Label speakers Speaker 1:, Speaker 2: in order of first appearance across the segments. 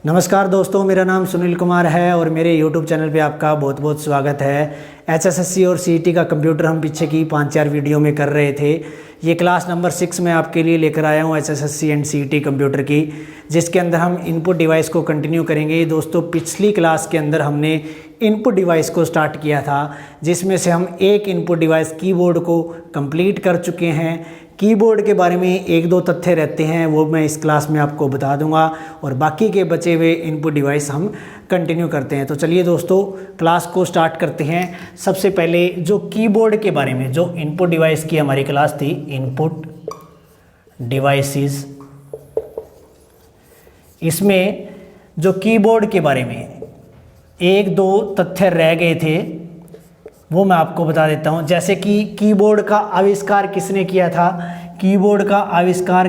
Speaker 1: नमस्कार दोस्तों, मेरा नाम सुनील कुमार है और मेरे YouTube चैनल पे आपका बहुत बहुत स्वागत है। HSSC और CET का कंप्यूटर हम पीछे की 5-4 वीडियो में कर रहे थे। ये क्लास नंबर 6 में आपके लिए लेकर आया हूँ HSSC एंड CET कंप्यूटर की, जिसके अंदर हम इनपुट डिवाइस को कंटिन्यू करेंगे। दोस्तों, पिछली क्लास के अंदर हमने इनपुट डिवाइस को स्टार्ट किया था, जिसमें से हम एक इनपुट डिवाइस कीबोर्ड को कंप्लीट कर चुके हैं। कीबोर्ड के बारे में 1-2 तथ्य रहते हैं, वो मैं इस क्लास में आपको बता दूंगा और बाकी के बचे हुए इनपुट डिवाइस हम कंटिन्यू करते हैं। तो चलिए दोस्तों, क्लास को स्टार्ट करते हैं। सबसे पहले जो कीबोर्ड के बारे में, जो इनपुट डिवाइस की हमारी क्लास थी, इनपुट डिवाइसेस, इसमें जो कीबोर्ड के बारे में 1-2 तथ्य रह गए थे, वो मैं आपको बता देता हूं। जैसे कि कीबोर्ड का आविष्कार किसने किया था? कीबोर्ड का आविष्कार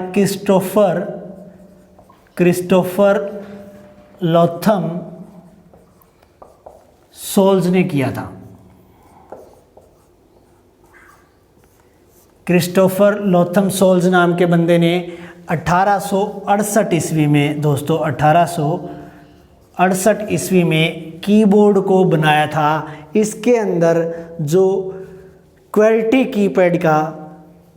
Speaker 1: क्रिस्टोफर लोथम सोल्ज ने किया था। क्रिस्टोफर लोथम सोल्ज नाम के बंदे ने 1868 ईस्वी में, दोस्तों 1868 ईस्वी में कीबोर्ड को बनाया था। इसके अंदर जो क्वालिटी कीपैड का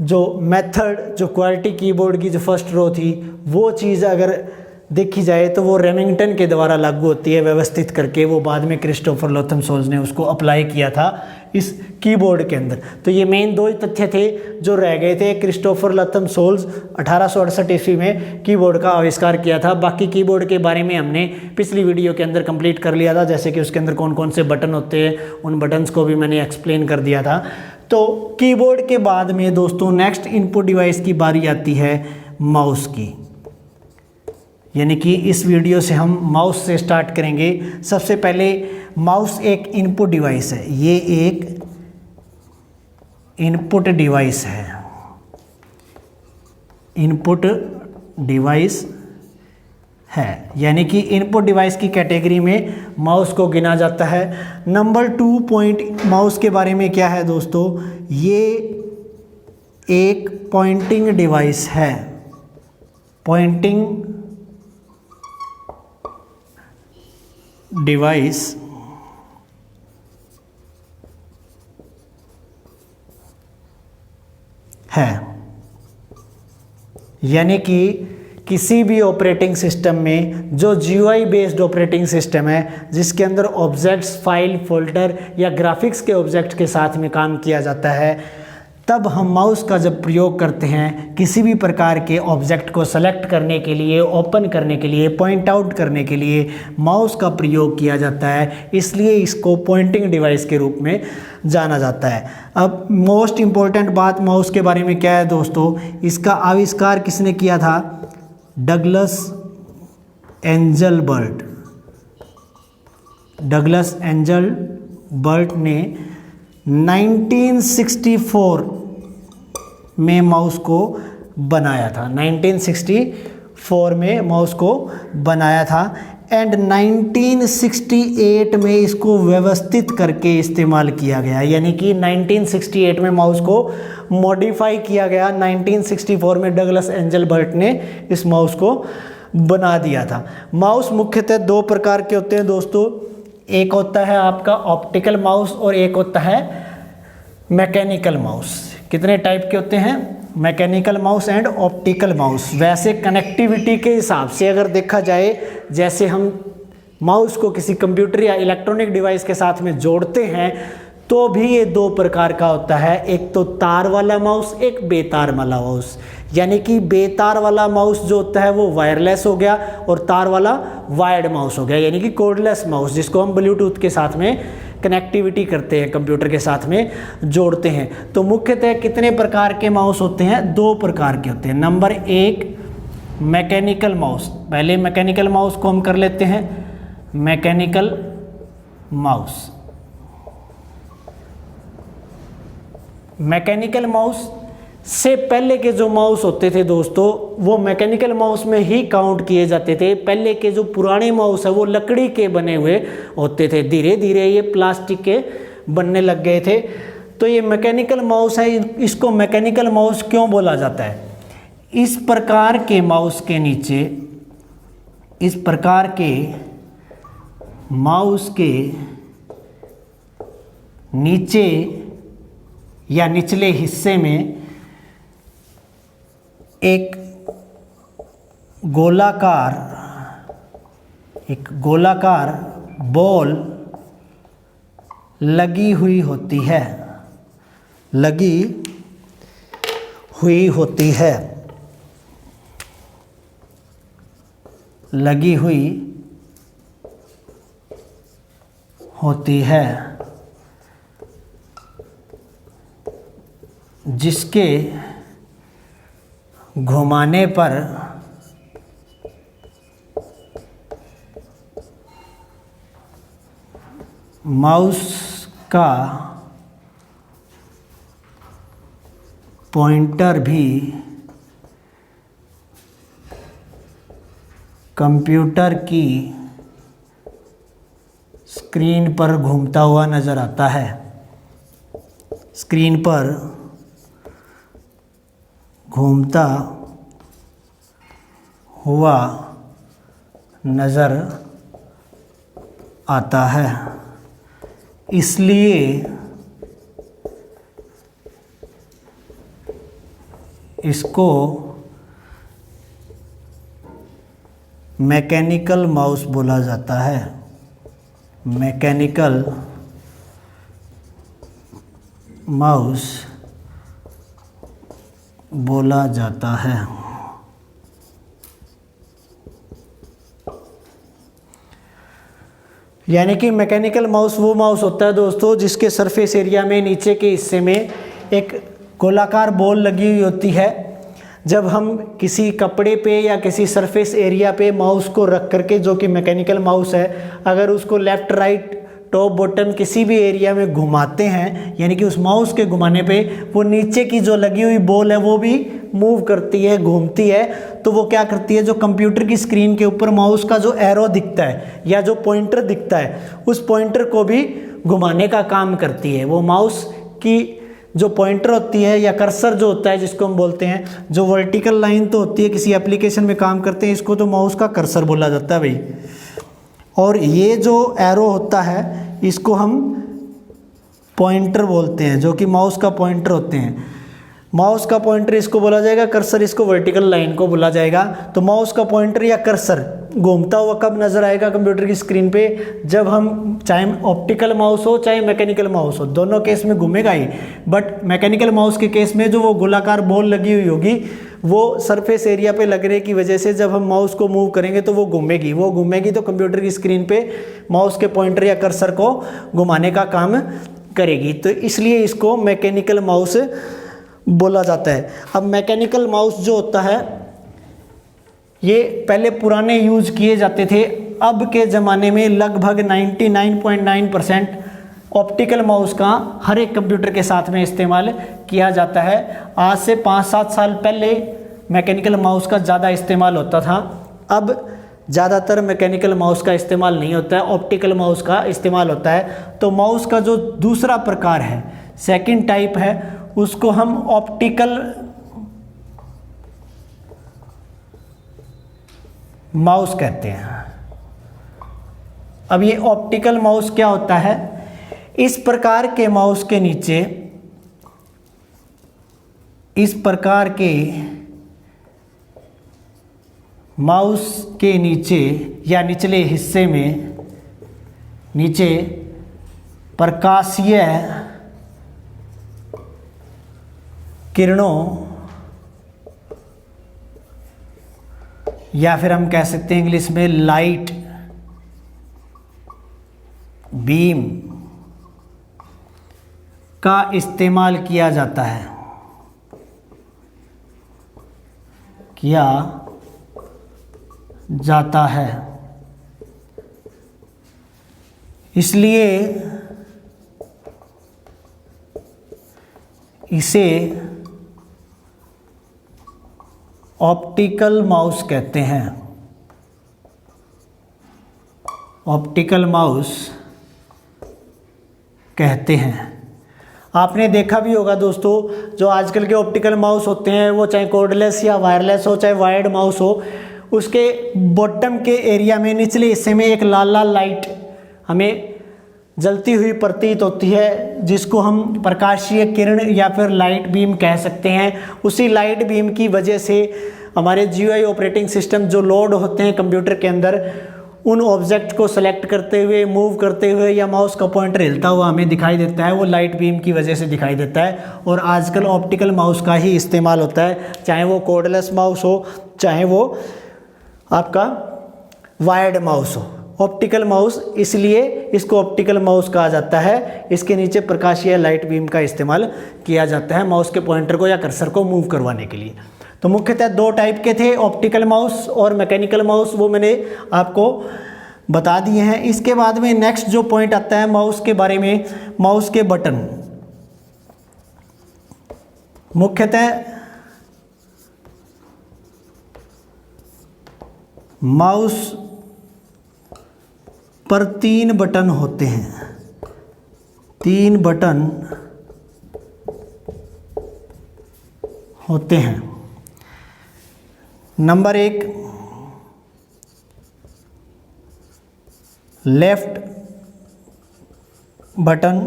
Speaker 1: जो मेथड, जो क्वालिटी कीबोर्ड की जो फर्स्ट रो थी, वो चीज़ अगर देखी जाए तो वो रेमिंगटन के द्वारा लागू होती है, व्यवस्थित करके। वो बाद में क्रिस्टोफर लोथम सोल्ज ने उसको अप्लाई किया था इस कीबोर्ड के अंदर। तो ये मेन 2 ही तथ्य थे जो रह गए थे। क्रिस्टोफर लोथम सोल्ज 1868 ईस्वी में कीबोर्ड का आविष्कार किया था। बाकी कीबोर्ड के बारे में हमने पिछली वीडियो के अंदर कंप्लीट कर लिया था, जैसे कि उसके अंदर कौन कौन से बटन होते हैं, उन बटन्स को भी मैंने एक्सप्लेन कर दिया था। तो कीबोर्ड के बाद में दोस्तों नेक्स्ट इनपुट डिवाइस की बारी आती है माउस की, यानी कि इस वीडियो से हम माउस से स्टार्ट करेंगे। सबसे पहले माउस एक इनपुट डिवाइस है, ये एक इनपुट डिवाइस है, इनपुट डिवाइस है, यानी कि इनपुट डिवाइस की कैटेगरी में माउस को गिना जाता है। नंबर 2 पॉइंट माउस के बारे में क्या है दोस्तों? ये एक पॉइंटिंग डिवाइस है, पॉइंटिंग डिवाइस है, यानी कि किसी भी ऑपरेटिंग सिस्टम में जो GUI बेस्ड ऑपरेटिंग सिस्टम है, जिसके अंदर ऑब्जेक्ट्स, फाइल, फोल्डर या ग्राफिक्स के ऑब्जेक्ट के साथ में काम किया जाता है, तब हम माउस का जब प्रयोग करते हैं किसी भी प्रकार के ऑब्जेक्ट को सेलेक्ट करने के लिए, ओपन करने के लिए, पॉइंट आउट करने के लिए माउस का प्रयोग किया जाता है। इसलिए इसको पॉइंटिंग डिवाइस के रूप में जाना जाता है। अब मोस्ट इम्पॉर्टेंट बात माउस के बारे में क्या है दोस्तों? इसका आविष्कार किसने किया था? Douglas Engelbart. डगलस एंजलबर्ट ने 1964 में माउस को बनाया था। 1964 में माउस को बनाया था एंड 1968 में इसको व्यवस्थित करके इस्तेमाल किया गया, यानी कि 1968 में माउस को मॉडिफाई किया गया। 1964 में डगलस एंजलबर्ट ने इस माउस को बना दिया था। माउस मुख्यतः 2 प्रकार के होते हैं दोस्तों। एक होता है आपका ऑप्टिकल माउस और एक होता है मैकेनिकल माउस। कितने टाइप के होते हैं? Mechanical mouse and optical mouse. वैसे कनेक्टिविटी के हिसाब से अगर देखा जाए, जैसे हम माउस को किसी कंप्यूटर या इलेक्ट्रॉनिक डिवाइस के साथ में जोड़ते हैं, तो भी ये 2 प्रकार का होता है। एक तो तार वाला माउस, एक बेतार वाला माउस। यानी कि बेतार वाला माउस जो होता है वो वायरलेस हो गया और तार वाला वायर्ड माउस हो गया, यानी कि कोर्डलेस माउस, जिसको हम ब्लूटूथ के साथ में कनेक्टिविटी करते हैं, कंप्यूटर के साथ में जोड़ते हैं। तो मुख्यतः कितने प्रकार के माउस होते हैं? 2 प्रकार के होते हैं। Number 1 mechanical mouse. पहले मैकेनिकल माउस को हम कर लेते हैं। मैकेनिकल माउस, मैकेनिकल माउस से पहले के जो माउस होते थे दोस्तों, वो मैकेनिकल माउस में ही काउंट किए जाते थे। पहले के जो पुराने माउस है वो लकड़ी के बने हुए होते थे, धीरे धीरे ये प्लास्टिक के बनने लग गए थे। तो ये मैकेनिकल माउस है, इसको मैकेनिकल माउस क्यों बोला जाता है? इस प्रकार के माउस के नीचे इस प्रकार के माउस के नीचे या निचले हिस्से में एक गोलाकार बॉल लगी हुई होती है। जिसके घुमाने पर माउस का पॉइंटर भी कंप्यूटर की स्क्रीन पर घूमता हुआ नज़र आता है। स्क्रीन पर घूमता हुआ नज़र आता है। इसलिए इसको मैकेनिकल माउस बोला जाता है। मैकेनिकल माउस बोला जाता है। यानी कि मैकेनिकल माउस वो माउस होता है दोस्तों जिसके सरफेस एरिया में नीचे के हिस्से में एक गोलाकार बॉल लगी हुई होती है। जब हम किसी कपड़े पे या किसी सरफेस एरिया पे माउस को रख करके, जो कि मैकेनिकल माउस है, अगर उसको लेफ़्ट राइट टॉप बॉटम किसी भी एरिया में घुमाते हैं, यानी कि उस माउस के घुमाने पे वो नीचे की जो लगी हुई बॉल है वो भी मूव करती है, घूमती है। तो वो क्या करती है, जो कंप्यूटर की स्क्रीन के ऊपर माउस का जो एरो दिखता है या जो पॉइंटर दिखता है, उस पॉइंटर को भी घुमाने का काम करती है। वो माउस की जो पॉइंटर होती है या कर्सर जो होता है, जिसको हम बोलते हैं, जो वर्टिकल लाइन तो होती है, किसी एप्लीकेशन में काम करते हैं, इसको तो माउस का कर्सर बोला जाता है भाई। और ये जो एरो होता है इसको हम पॉइंटर बोलते हैं, जो कि माउस का पॉइंटर होते हैं। माउस का पॉइंटर इसको बोला जाएगा, कर्सर इसको वर्टिकल लाइन को बोला जाएगा। तो माउस का पॉइंटर या कर्सर घूमता हुआ कब नज़र आएगा कंप्यूटर की स्क्रीन पे, जब हम, चाहे ऑप्टिकल माउस हो चाहे मैकेनिकल माउस हो, दोनों केस में घूमेगा ही। बट मैकेनिकल माउस के केस में जो वो गोलाकार बॉल लगी हुई होगी, वो सरफेस एरिया पे लगने की वजह से जब हम माउस को मूव करेंगे तो वो घूमेगी तो कंप्यूटर की स्क्रीन पे माउस के पॉइंटर या कर्सर को घुमाने का काम करेगी। तो इसलिए इसको मैकेनिकल माउस बोला जाता है। अब मैकेनिकल माउस जो होता है ये पहले पुराने यूज किए जाते थे। अब के ज़माने में लगभग 99.9% ऑप्टिकल माउस का हर एक कंप्यूटर के साथ में इस्तेमाल किया जाता है। आज से 5-7 साल पहले मैकेनिकल माउस का ज़्यादा इस्तेमाल होता था। अब ज़्यादातर मैकेनिकल माउस का इस्तेमाल नहीं होता है, ऑप्टिकल माउस का इस्तेमाल होता है। तो माउस का जो दूसरा प्रकार है, सेकंड टाइप है, उसको हम ऑप्टिकल माउस कहते हैं। अब ये ऑप्टिकल माउस क्या होता है, इस प्रकार के माउस के नीचे, इस प्रकार के माउस के नीचे या निचले हिस्से में नीचे प्रकाशीय किरणों या फिर हम कह सकते हैं इंग्लिश में लाइट बीम का इस्तेमाल किया जाता है, इसलिए इसे ऑप्टिकल माउस कहते हैं। ऑप्टिकल माउस कहते हैं। आपने देखा भी होगा दोस्तों, जो आजकल के ऑप्टिकल माउस होते हैं वो चाहे कॉर्डलेस या वायरलेस हो, चाहे वायर्ड माउस हो, उसके बॉटम के एरिया में निचले हिस्से में एक लाल लाल लाइट हमें जलती हुई प्रतीत होती है, जिसको हम प्रकाशीय किरण या फिर लाइट बीम कह सकते हैं। उसी लाइट बीम की वजह से हमारे GUI ऑपरेटिंग सिस्टम जो लोड होते हैं कंप्यूटर के अंदर, उन ऑब्जेक्ट को सेलेक्ट करते हुए, मूव करते हुए या माउस का पॉइंटर हिलता हुआ हमें दिखाई देता है, वो लाइट बीम की वजह से दिखाई देता है। और आजकल ऑप्टिकल माउस का ही इस्तेमाल होता है, चाहे वो कोर्डलेस माउस हो, चाहे वो आपका वायर्ड माउस हो। ऑप्टिकल माउस, इसलिए इसको ऑप्टिकल माउस कहा जाता है। इसके नीचे प्रकाशीय लाइट बीम का इस्तेमाल किया जाता है माउस के पॉइंटर को या कर्सर को मूव करवाने के लिए। तो मुख्यतः दो टाइप के थे, ऑप्टिकल माउस और मैकेनिकल माउस, वो मैंने आपको बता दिए हैं। इसके बाद में नेक्स्ट जो पॉइंट आता है माउस के बारे में, माउस के बटन। मुख्यतः माउस पर 3 बटन होते हैं, 3 बटन होते हैं। Number 1 left button,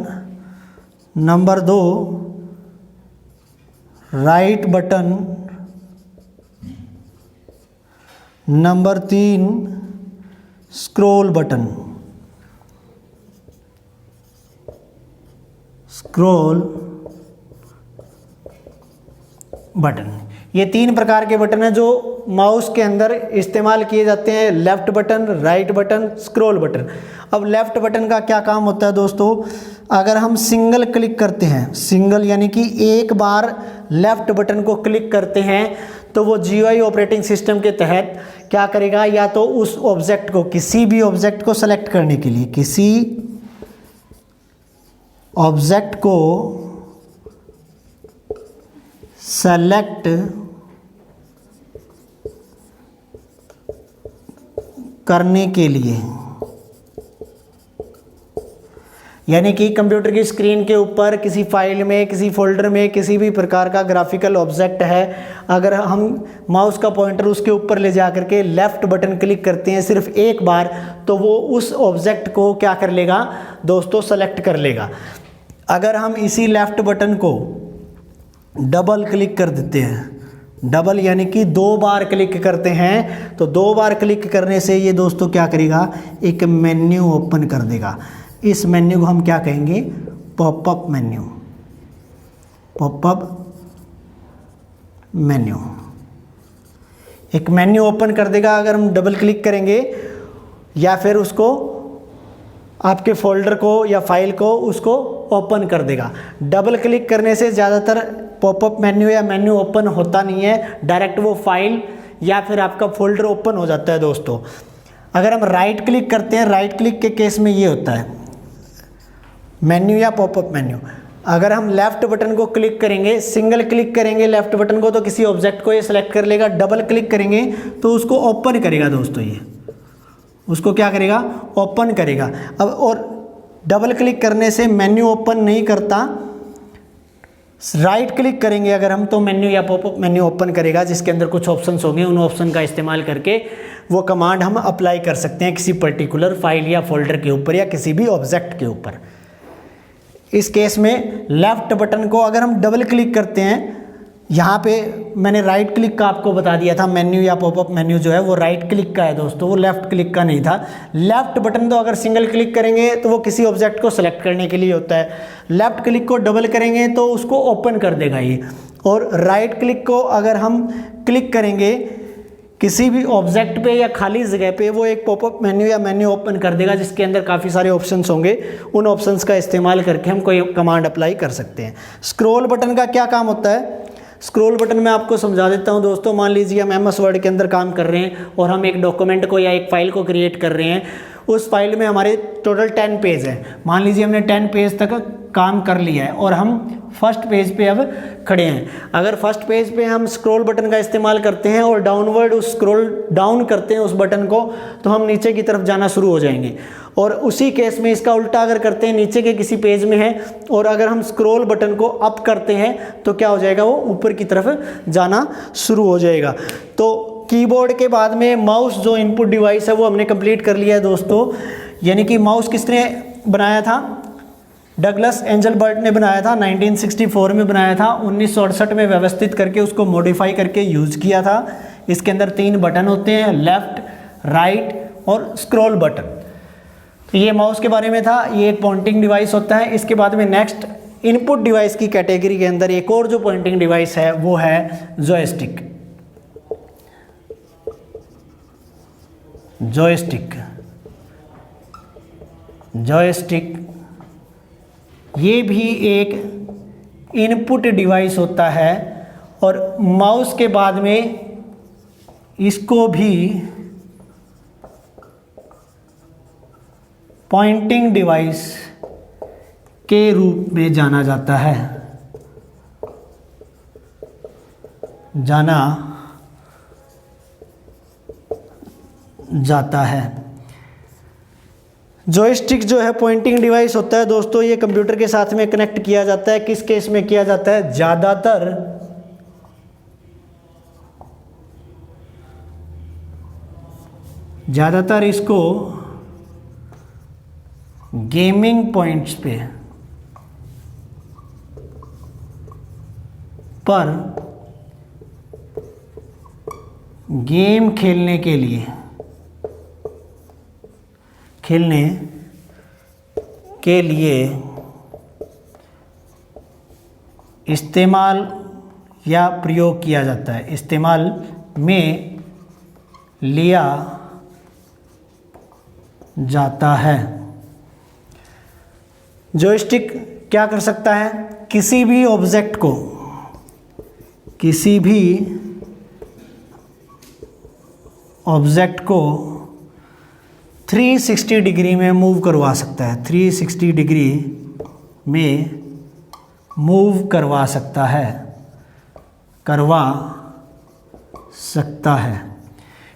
Speaker 1: number 2 right button, number 3 scroll button. Scroll button, ये 3 प्रकार के बटन हैं जो माउस के अंदर इस्तेमाल किए जाते हैं। Left button, right button, scroll button. अब लेफ्ट बटन का क्या काम होता है दोस्तों, अगर हम सिंगल क्लिक करते हैं, सिंगल यानी कि एक बार लेफ्ट बटन को क्लिक करते हैं, तो वो GUI ऑपरेटिंग सिस्टम के तहत क्या करेगा, या तो उस ऑब्जेक्ट को, किसी भी ऑब्जेक्ट को सेलेक्ट करने के लिए, किसी ऑब्जेक्ट को सेलेक्ट करने के लिए, यानी कि कंप्यूटर की स्क्रीन के ऊपर किसी फाइल में, किसी फोल्डर में, किसी भी प्रकार का ग्राफिकल ऑब्जेक्ट है, अगर हम माउस का पॉइंटर उसके ऊपर ले जा करके लेफ्ट बटन क्लिक करते हैं सिर्फ एक बार, तो वो उस ऑब्जेक्ट को क्या कर लेगा दोस्तों, सेलेक्ट कर लेगा। अगर हम इसी लेफ्ट बटन को डबल क्लिक कर देते हैं, डबल यानी कि 2 बार क्लिक करते हैं, तो 2 बार क्लिक करने से ये दोस्तों क्या करेगा, एक मेन्यू ओपन कर देगा। इस मेन्यू को हम क्या कहेंगे, पॉपअप मेन्यू, पॉपअप मेन्यू। एक मेन्यू ओपन कर देगा अगर हम डबल क्लिक करेंगे, या फिर उसको आपके फोल्डर को या फाइल को उसको ओपन कर देगा। डबल क्लिक करने से ज़्यादातर पॉपअप मेन्यू या मेन्यू ओपन होता नहीं है, डायरेक्ट वो फाइल या फिर आपका फोल्डर ओपन हो जाता है दोस्तों। अगर हम राइट क्लिक करते हैं, राइट क्लिक के केस में ये होता है मेन्यू या पॉपअप मेन्यू। अगर हम लेफ्ट बटन को क्लिक करेंगे, सिंगल क्लिक करेंगे लेफ्ट बटन को, तो किसी ऑब्जेक्ट को ये सिलेक्ट कर लेगा। डबल क्लिक करेंगे तो उसको ओपन करेगा दोस्तों, ये उसको क्या करेगा, ओपन करेगा। अब और डबल क्लिक करने से मेन्यू ओपन नहीं करता, राइट क्लिक करेंगे अगर हम, तो मेन्यू या पॉपअप मेन्यू ओपन करेगा, जिसके अंदर कुछ ऑप्शंस होंगे। उन ऑप्शन का इस्तेमाल करके वो कमांड हम अप्लाई कर सकते हैं किसी पर्टिकुलर फाइल या फोल्डर के ऊपर या किसी भी ऑब्जेक्ट के ऊपर। इस केस में लेफ्ट बटन को अगर हम डबल क्लिक करते हैं, यहाँ पे मैंने राइट क्लिक का आपको बता दिया था, मेन्यू या पॉपअप मेन्यू जो है वो राइट क्लिक का है दोस्तों, वो लेफ्ट क्लिक का नहीं था। लेफ्ट बटन तो अगर सिंगल क्लिक करेंगे तो वो किसी ऑब्जेक्ट को सेलेक्ट करने के लिए होता है, लेफ्ट क्लिक को डबल करेंगे तो उसको ओपन कर देगा ये। और राइट क्लिक को अगर हम क्लिक करेंगे किसी भी ऑब्जेक्ट पे या खाली जगह पे, वो एक पॉपअप मेन्यू या मेन्यू ओपन कर देगा, जिसके अंदर काफ़ी सारे ऑप्शंस होंगे। उन ऑप्शंस का इस्तेमाल करके हम कोई कमांड अप्लाई कर सकते हैं। स्क्रॉल बटन का क्या काम होता है, स्क्रॉल बटन मैं आपको समझा देता हूं दोस्तों। मान लीजिए हम MS वर्ड के अंदर काम कर रहे हैं और हम एक डॉक्यूमेंट को या एक फाइल को क्रिएट कर रहे हैं। उस फाइल में हमारे टोटल 10 पेज हैं। मान लीजिए हमने 10 पेज तक काम कर लिया है और हम फर्स्ट पेज पे अब खड़े हैं। अगर फर्स्ट पेज पे हम स्क्रॉल बटन का इस्तेमाल करते हैं और डाउनवर्ड उस स्क्रॉल डाउन करते हैं उस बटन को, तो हम नीचे की तरफ जाना शुरू हो जाएंगे। और उसी केस में इसका उल्टा अगर करते हैं, नीचे के किसी पेज में है और अगर हम स्क्रॉल बटन को अप करते हैं तो क्या हो जाएगा, वो ऊपर की तरफ जाना शुरू हो जाएगा। तो कीबोर्ड के बाद में माउस जो इनपुट डिवाइस है वो हमने कंप्लीट कर लिया है दोस्तों। यानी कि माउस किसने बनाया था? डगलस एंजलबर्ट ने बनाया था, 1964 में बनाया था। 1968 में व्यवस्थित करके उसको मॉडिफाई करके यूज़ किया था। इसके अंदर 3 बटन होते हैं, लेफ़्ट, राइट और स्क्रॉल बटन। तो ये माउस के बारे में था। ये एक पॉइंटिंग डिवाइस होता है। इसके बाद में नेक्स्ट इनपुट डिवाइस की कैटेगरी के अंदर एक और जो पॉइंटिंग डिवाइस है वो है जॉयस्टिक। जॉयस्टिक ये भी एक इनपुट डिवाइस होता है और माउस के बाद में इसको भी पॉइंटिंग डिवाइस के रूप में जाना जाता है। जॉयस्टिक जो है पॉइंटिंग डिवाइस होता है दोस्तों, ये कंप्यूटर के साथ में कनेक्ट किया जाता है। किस केस में किया जाता है? ज़्यादातर इसको गेमिंग पॉइंट्स पर गेम खेलने के लिए इस्तेमाल या प्रयोग किया जाता है, इस्तेमाल में लिया जाता है। जॉयस्टिक क्या कर सकता है? किसी भी ऑब्जेक्ट को 360 डिग्री में मूव करवा सकता है। 360 डिग्री में मूव करवा सकता है।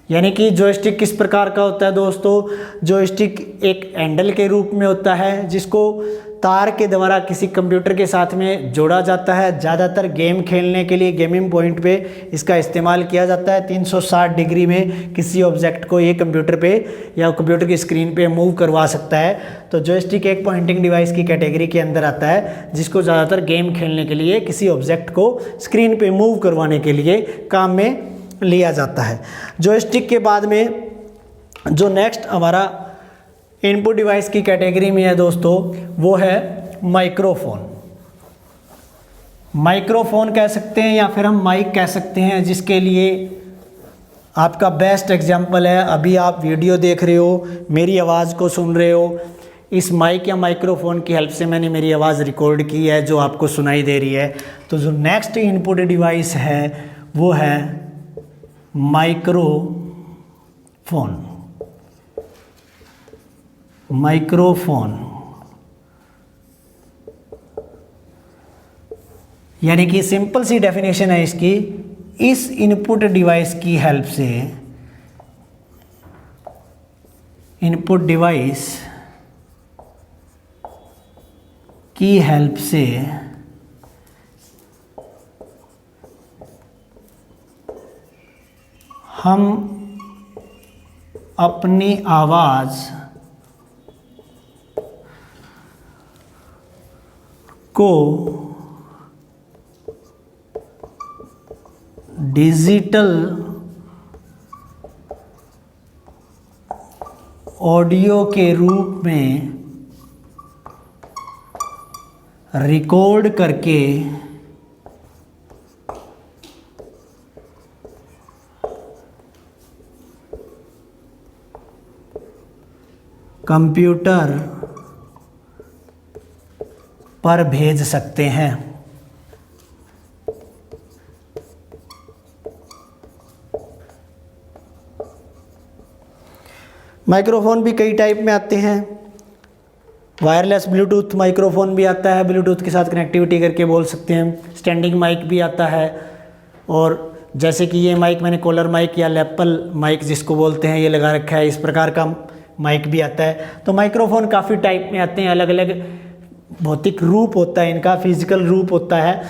Speaker 1: यानी कि जॉयस्टिक किस प्रकार का होता है दोस्तों? जॉयस्टिक एक हैंडल के रूप में होता है जिसको तार के द्वारा किसी कंप्यूटर के साथ में जोड़ा जाता है। ज़्यादातर गेम खेलने के लिए गेमिंग पॉइंट पे इसका इस्तेमाल किया जाता है। 360 डिग्री में किसी ऑब्जेक्ट को ये कंप्यूटर पे या कंप्यूटर की स्क्रीन पे मूव करवा सकता है। तो जॉयस्टिक एक पॉइंटिंग डिवाइस की कैटेगरी के अंदर आता है जिसको ज़्यादातर गेम खेलने के लिए किसी ऑब्जेक्ट को स्क्रीन पर मूव करवाने के लिए काम में लिया जाता है। जॉयस्टिक के बाद में जो नेक्स्ट हमारा इनपुट डिवाइस की कैटेगरी में है दोस्तों वो है माइक्रोफोन कह सकते हैं या फिर हम माइक कह सकते हैं, जिसके लिए आपका बेस्ट एग्जांपल है अभी आप वीडियो देख रहे हो, मेरी आवाज़ को सुन रहे हो। इस माइक या माइक्रोफोन की हेल्प से मैंने मेरी आवाज़ रिकॉर्ड की है जो आपको सुनाई दे रही है। तो जो नेक्स्ट इनपुट डिवाइस है वो है माइक्रोफोन। यानी कि सिंपल सी डेफिनेशन है इसकी, इस इनपुट डिवाइस की हेल्प से हम अपनी आवाज़ को डिजिटल ऑडियो के रूप में रिकॉर्ड करके कंप्यूटर पर भेज सकते हैं। माइक्रोफोन भी कई टाइप में आते हैं। वायरलेस ब्लूटूथ माइक्रोफोन भी आता है, ब्लूटूथ के साथ कनेक्टिविटी करके बोल सकते हैं। स्टैंडिंग माइक भी आता है, और जैसे कि ये माइक मैंने कॉलर माइक या लैपल माइक जिसको बोलते हैं ये लगा रखा है, इस प्रकार का माइक भी आता है। तो माइक्रोफोन काफ़ी टाइप में आते हैं, अलग अलग भौतिक रूप होता है इनका, फिजिकल रूप होता है।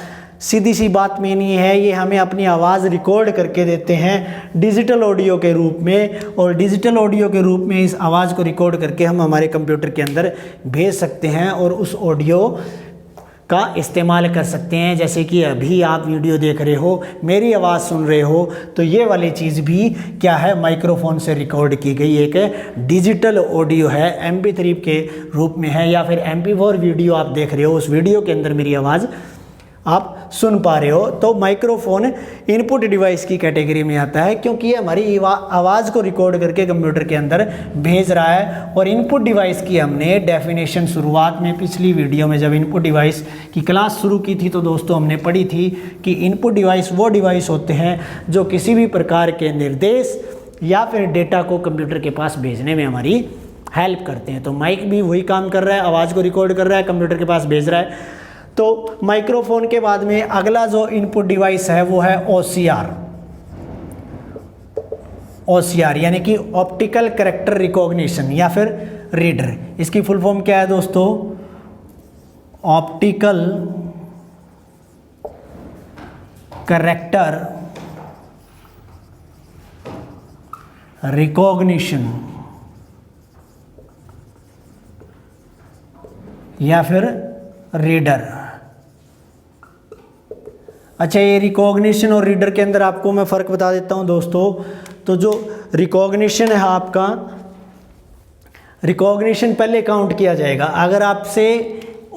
Speaker 1: सीधी सी बात में नहीं है, ये हमें अपनी आवाज़ रिकॉर्ड करके देते हैं डिजिटल ऑडियो के रूप में, और डिजिटल ऑडियो के रूप में इस आवाज़ को रिकॉर्ड करके हम हमारे कंप्यूटर के अंदर भेज सकते हैं और उस ऑडियो का इस्तेमाल कर सकते हैं। जैसे कि अभी आप वीडियो देख रहे हो, मेरी आवाज़ सुन रहे हो, तो ये वाली चीज़ भी क्या है, माइक्रोफोन से रिकॉर्ड की गई एक डिजिटल ऑडियो है, MP3 के रूप में है, या फिर MP4 वीडियो आप देख रहे हो, उस वीडियो के अंदर मेरी आवाज़ आप सुन पा रहे हो। तो माइक्रोफोन इनपुट डिवाइस की कैटेगरी में आता है, क्योंकि ये हमारी आवाज़ को रिकॉर्ड करके कंप्यूटर के अंदर भेज रहा है। और इनपुट डिवाइस की हमने डेफिनेशन शुरुआत में पिछली वीडियो में जब इनपुट डिवाइस की क्लास शुरू की थी तो दोस्तों हमने पढ़ी थी कि इनपुट डिवाइस वो डिवाइस होते हैं जो किसी भी प्रकार के निर्देश या फिर डेटा को कंप्यूटर के पास भेजने में हमारी हेल्प करते हैं। तो माइक भी वही काम कर रहा है, आवाज़ को रिकॉर्ड कर रहा है, कंप्यूटर के पास भेज रहा है। तो माइक्रोफोन के बाद में अगला जो इनपुट डिवाइस है वो है OCR यानी कि ऑप्टिकल कैरेक्टर रिकॉग्निशन या फिर रीडर। इसकी फुल फॉर्म क्या है दोस्तों? ऑप्टिकल कैरेक्टर रिकॉग्निशन या फिर रीडर। अच्छा, ये रिकॉग्निशन और रीडर के अंदर आपको मैं फ़र्क बता देता हूं दोस्तों। तो जो रिकॉग्निशन है आपका, रिकॉग्निशन पहले काउंट किया जाएगा। अगर आपसे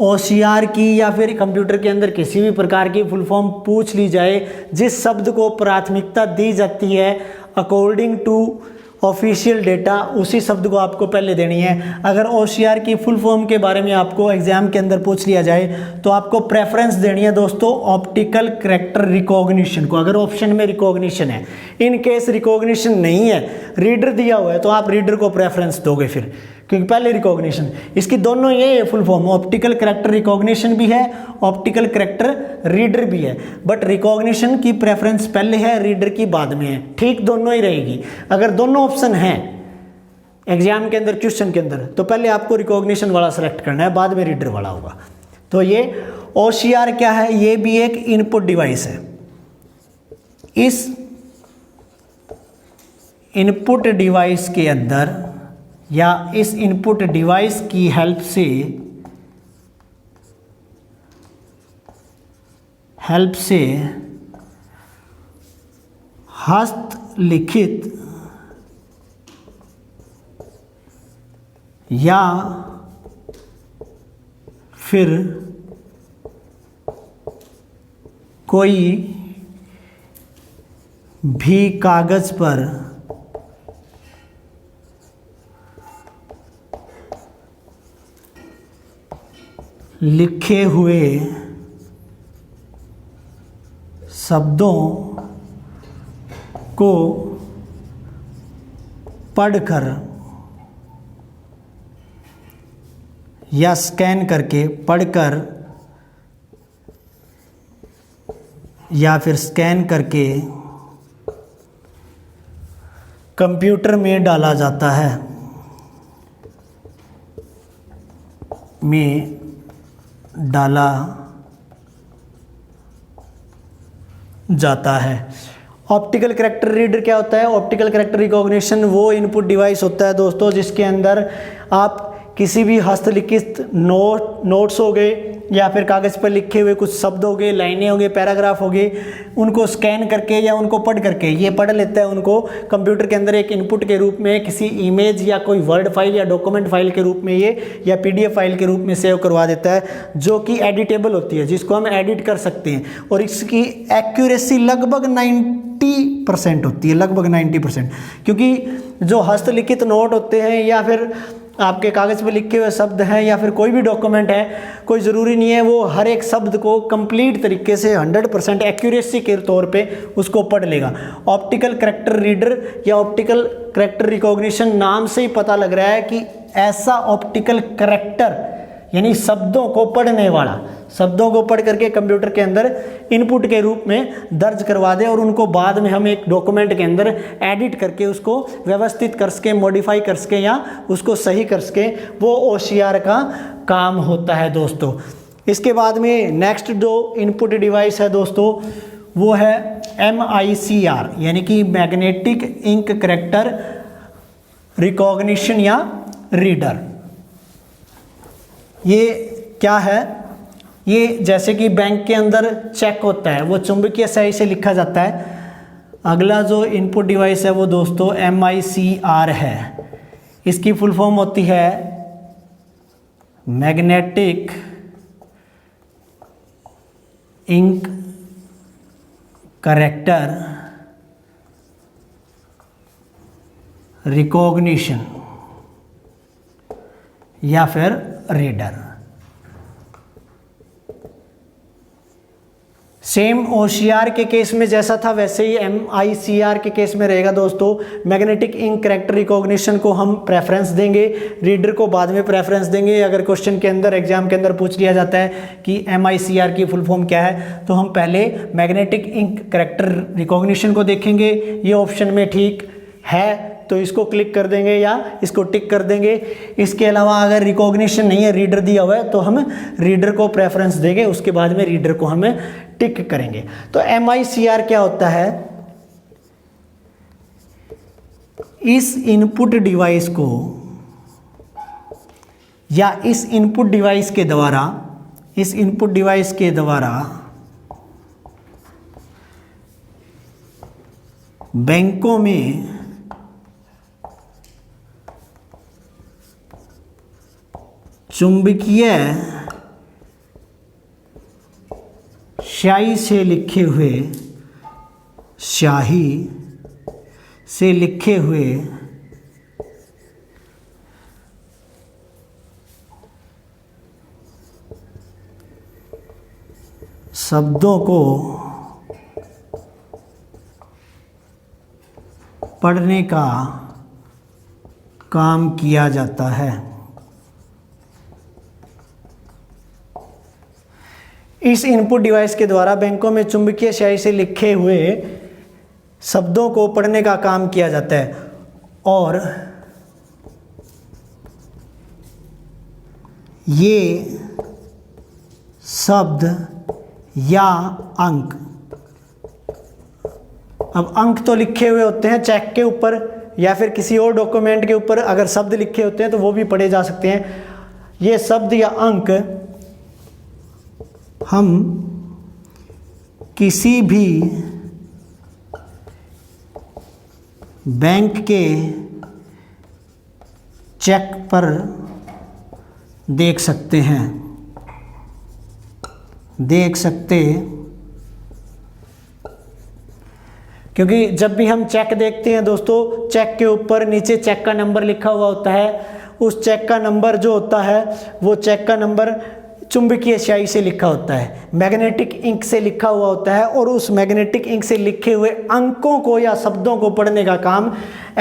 Speaker 1: OCR की या फिर कंप्यूटर के अंदर किसी भी प्रकार की फुल फॉर्म पूछ ली जाए, जिस शब्द को प्राथमिकता दी जाती है अकॉर्डिंग टू ऑफिशियल डेटा, उसी शब्द को आपको पहले देनी है। अगर OCR की फुल फॉर्म के बारे में आपको एग्जाम के अंदर पूछ लिया जाए तो आपको प्रेफरेंस देनी है दोस्तों ऑप्टिकल कैरेक्टर रिकॉग्निशन को, अगर ऑप्शन में रिकॉग्निशन है। इन केस रिकॉग्निशन नहीं है, रीडर दिया हुआ है, तो आप रीडर को प्रेफरेंस दोगे फिर, क्योंकि पहले रिकॉग्निशन। इसकी दोनों ये full form optical character recognition भी है, ऑप्टिकल कैरेक्टर रीडर भी है, बट रिकॉग्निशन की प्रेफरेंस पहले है, रीडर की बाद में है। ठीक दोनों ही रहेगी। अगर दोनों ऑप्शन हैं एग्जाम के अंदर, क्वेश्चन के अंदर, तो पहले आपको रिकॉग्निशन वाला सेलेक्ट करना है, बाद में रीडर वाला होगा। तो ये OCR क्या है? ये भी एक इनपुट डिवाइस है। इस इनपुट डिवाइस के अंदर या इस इनपुट डिवाइस की हेल्प से हस्तलिखित या फिर कोई भी कागज पर लिखे हुए शब्दों को पढ़कर या स्कैन करके, पढ़कर या फिर स्कैन करके कंप्यूटर में डाला जाता है, ऑप्टिकल कैरेक्टर रीडर क्या होता है? ऑप्टिकल कैरेक्टर रिकॉग्निशन वो इनपुट डिवाइस होता है दोस्तों जिसके अंदर आप किसी भी हस्तलिखित नोट्स हो गए या फिर कागज़ पर लिखे हुए कुछ शब्द हो गए, लाइनें हो गए, पैराग्राफ हो गए, उनको स्कैन करके या उनको पढ़ करके, ये पढ़ लेता है, उनको कंप्यूटर के अंदर एक इनपुट के रूप में किसी इमेज या कोई वर्ड फाइल या डॉक्यूमेंट फाइल के रूप में ये या PDF फाइल के रूप में सेव करवा देता है, जो कि एडिटेबल होती है, जिसको हम एडिट कर सकते हैं। और इसकी एक्यूरेसी लगभग 90% होती है, लगभग 90%, क्योंकि जो हस्तलिखित नोट होते हैं या फिर आपके कागज़ पे लिखे हुए शब्द हैं या फिर कोई भी डॉक्यूमेंट है, कोई ज़रूरी नहीं है वो हर एक शब्द को कंप्लीट तरीके से 100% एक्यूरेसी के तौर पे उसको पढ़ लेगा। ऑप्टिकल कैरेक्टर रीडर या ऑप्टिकल कैरेक्टर रिकॉग्निशन नाम से ही पता लग रहा है कि ऐसा ऑप्टिकल कैरेक्टर यानी शब्दों को पढ़ने वाला, शब्दों को पढ़ करके कंप्यूटर के अंदर इनपुट के रूप में दर्ज करवा दे और उनको बाद में हम एक डॉक्यूमेंट के अंदर एडिट करके उसको व्यवस्थित कर सके, मॉडिफाई कर सके या उसको सही कर सके, वो OCR का काम होता है दोस्तों। इसके बाद में नेक्स्ट जो इनपुट डिवाइस है दोस्तों वो है MICR यानी कि मैग्नेटिक इंक करैक्टर रिकॉग्निशन या रीडर। ये क्या है? ये जैसे कि बैंक के अंदर चेक होता है वो चुंबकीय स्याही से लिखा जाता है। अगला जो इनपुट डिवाइस है वो दोस्तों MICR है। इसकी फुल फॉर्म होती है मैग्नेटिक इंक करैक्टर रिकॉग्निशन या फिर रीडर। सेम OCR के केस में जैसा था वैसे ही MICR के केस में रहेगा दोस्तों। मैग्नेटिक इंक करैक्टर रिकॉग्निशन को हम प्रेफरेंस देंगे, रीडर को बाद में प्रेफरेंस देंगे। अगर क्वेश्चन के अंदर एग्जाम के अंदर पूछ लिया जाता है कि MICR की फुल फॉर्म क्या है तो हम पहले मैग्नेटिक इंक करैक्टर रिकॉग्निशन को देखेंगे। ये ऑप्शन में ठीक है तो इसको क्लिक कर देंगे या इसको टिक कर देंगे। इसके अलावा अगर रिकॉग्निशन नहीं है, रीडर दिया हुआ है, तो हम रीडर को प्रेफरेंस देंगे, उसके बाद में रीडर को हमें टिक करेंगे। तो MICR क्या होता है? इस इनपुट डिवाइस को या इस इनपुट डिवाइस के द्वारा बैंकों में चुंबकीय स्याही से लिखे हुए शब्दों को पढ़ने का काम किया जाता है। इस इनपुट डिवाइस के द्वारा बैंकों में चुंबकीय स्याही से लिखे हुए शब्दों को पढ़ने का काम किया जाता है और ये शब्द या अंक, अब अंक तो लिखे हुए होते हैं चेक के ऊपर या फिर किसी और डॉक्यूमेंट के ऊपर, अगर शब्द लिखे होते हैं तो वो भी पढ़े जा सकते हैं। ये शब्द या अंक हम किसी भी बैंक के चेक पर देख सकते क्योंकि जब भी हम चेक देखते हैं दोस्तों, चेक के ऊपर नीचे चेक का नंबर लिखा हुआ होता है। उस चेक का नंबर जो होता है वो चेक का नंबर चुंबकीय स्याही से लिखा होता है, मैग्नेटिक इंक से लिखा हुआ होता है और उस मैग्नेटिक इंक से लिखे हुए अंकों को या शब्दों को पढ़ने का काम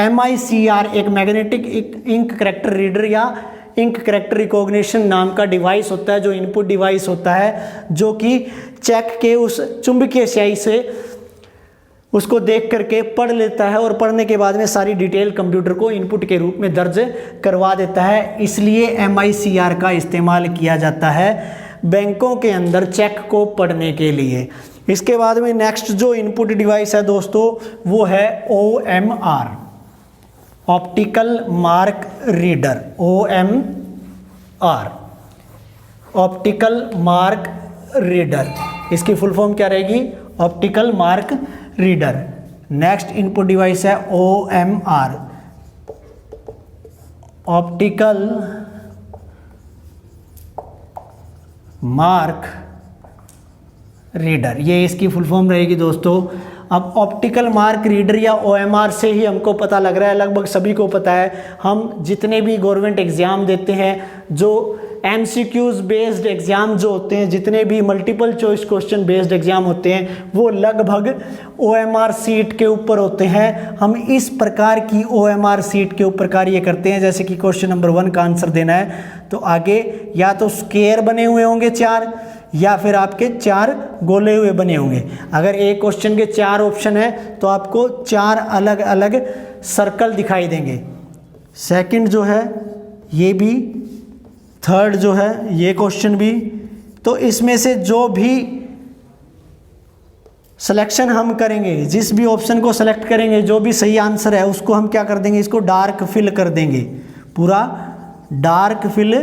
Speaker 1: MICR एक मैग्नेटिक इंक करैक्टर रीडर या इंक करैक्टर रिकॉग्निशन नाम का डिवाइस होता है, जो इनपुट डिवाइस होता है, जो कि चेक के उस चुंबकीय स्याही से उसको देख करके पढ़ लेता है और पढ़ने के बाद में सारी डिटेल कंप्यूटर को इनपुट के रूप में दर्ज करवा देता है। इसलिए MICR का इस्तेमाल किया जाता है बैंकों के अंदर चेक को पढ़ने के लिए। इसके बाद में नेक्स्ट जो इनपुट डिवाइस है दोस्तों वो है OMR, optical mark reader. OMR optical mark reader, इसकी फुल फॉर्म क्या रहेगी? Optical mark reader. Next input device है OMR, ऑप्टिकल मार्क रीडर, ये इसकी फुल फॉर्म रहेगी दोस्तों। अब ऑप्टिकल मार्क रीडर या OMR से ही हमको पता लग रहा है, लगभग सभी को पता है, हम जितने भी गवर्नमेंट एग्ज़ाम देते हैं, जो MCQs बेस्ड एग्ज़ाम जो होते हैं, जितने भी multiple choice question based exam होते हैं, वो लगभग OMR सीट के ऊपर होते हैं। हम इस प्रकार की OMR सीट के ऊपर कार्य करते हैं। जैसे कि क्वेश्चन नंबर 1 का आंसर देना है तो आगे या तो स्क्वायर बने हुए होंगे 4 या फिर आपके 4 गोले हुए बने होंगे। अगर एक क्वेश्चन के 4 ऑप्शन है तो आपको 4 अलग अलग सर्कल दिखाई देंगे। सेकंड जो है ये भी, थर्ड जो है ये क्वेश्चन भी, तो इसमें से जो भी सिलेक्शन हम करेंगे, जिस भी ऑप्शन को सेलेक्ट करेंगे, जो भी सही आंसर है उसको हम क्या कर देंगे, इसको डार्क फिल कर देंगे, पूरा डार्क फिल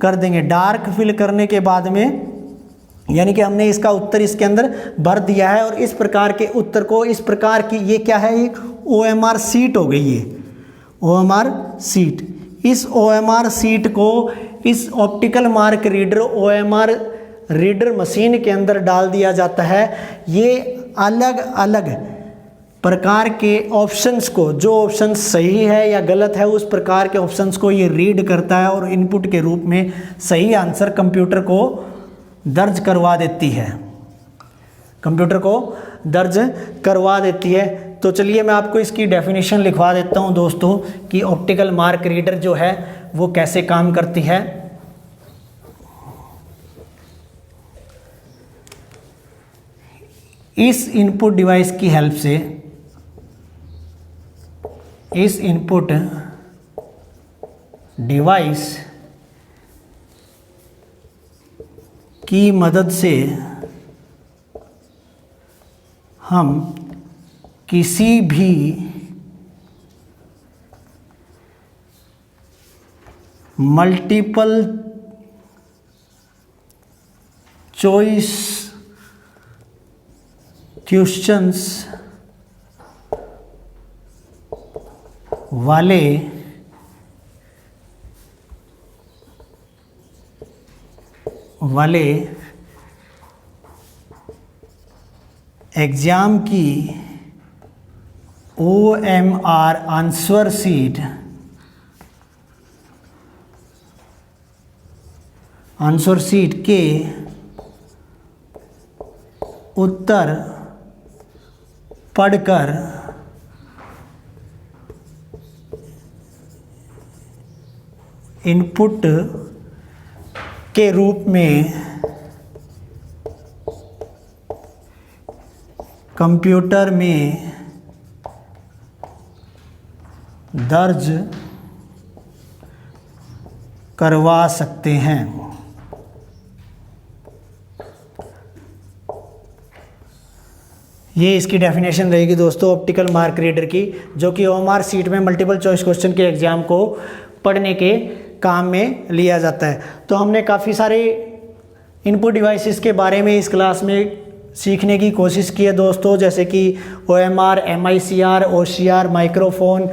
Speaker 1: कर देंगे। डार्क फिल करने के बाद में यानी कि हमने इसका उत्तर इसके अंदर भर दिया है और इस प्रकार के उत्तर को, इस प्रकार की ये क्या है, एक OMR सीट हो गई है, OMR सीट। इस OMR सीट को इस optical mark reader OMR reader machine के अंदर डाल दिया जाता है। ये अलग अलग प्रकार के ऑप्शंस को, जो ऑप्शन सही है या गलत है, उस प्रकार के ऑप्शंस को ये रीड करता है और इनपुट के रूप में सही आंसर कंप्यूटर को दर्ज करवा देती है, कंप्यूटर को दर्ज करवा देती है। तो चलिए मैं आपको इसकी डेफिनेशन लिखवा देता हूं दोस्तों कि ऑप्टिकल मार्क रीडर जो है वो कैसे काम करती है। इस इनपुट डिवाइस की हेल्प से, इस इनपुट डिवाइस की मदद से हम किसी भी मल्टीपल चॉइस क्वेश्चंस वाले एग्ज़ाम की OMR आंसर सीट के उत्तर पढ़कर इनपुट के रूप में कंप्यूटर में दर्ज करवा सकते हैं। ये इसकी डेफिनेशन रहेगी दोस्तों ऑप्टिकल मार्क रीडर की, जो कि OMR सीट में मल्टीपल चॉइस क्वेश्चन के एग्ज़ाम को पढ़ने के काम में लिया जाता है। तो हमने काफ़ी सारे इनपुट डिवाइसेस के बारे में इस क्लास में सीखने की कोशिश की है दोस्तों, जैसे कि OMR, MICR, OCR, microphone,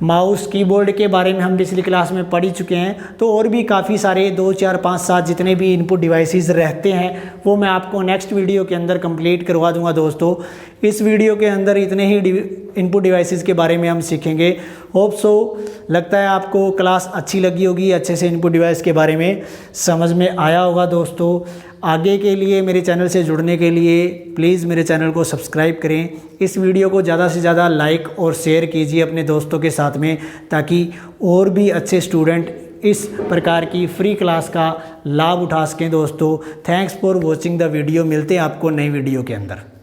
Speaker 1: mouse, keyboard के बारे में हम पिछली क्लास में पढ़ ही चुके हैं। तो और भी काफ़ी सारे 2, 4, 5, 7 जितने भी इनपुट डिवाइसेस रहते हैं वो मैं आपको नेक्स्ट वीडियो के अंदर कंप्लीट करवा दूंगा दोस्तों। इस वीडियो के अंदर इतने ही इनपुट डिवाइसेस के बारे में हम सीखेंगे। होप सो लगता है आपको क्लास अच्छी लगी होगी, अच्छे से इनपुट डिवाइस के बारे में समझ में आया होगा दोस्तों। आगे के लिए मेरे चैनल से जुड़ने के लिए प्लीज़ मेरे चैनल को सब्सक्राइब करें। इस वीडियो को ज़्यादा से ज़्यादा लाइक और शेयर कीजिए अपने दोस्तों के साथ में, ताकि और भी अच्छे स्टूडेंट इस प्रकार की फ्री क्लास का लाभ उठा सकें दोस्तों। Thanks for watching the video. मिलते हैं आपको नई वीडियो के अंदर।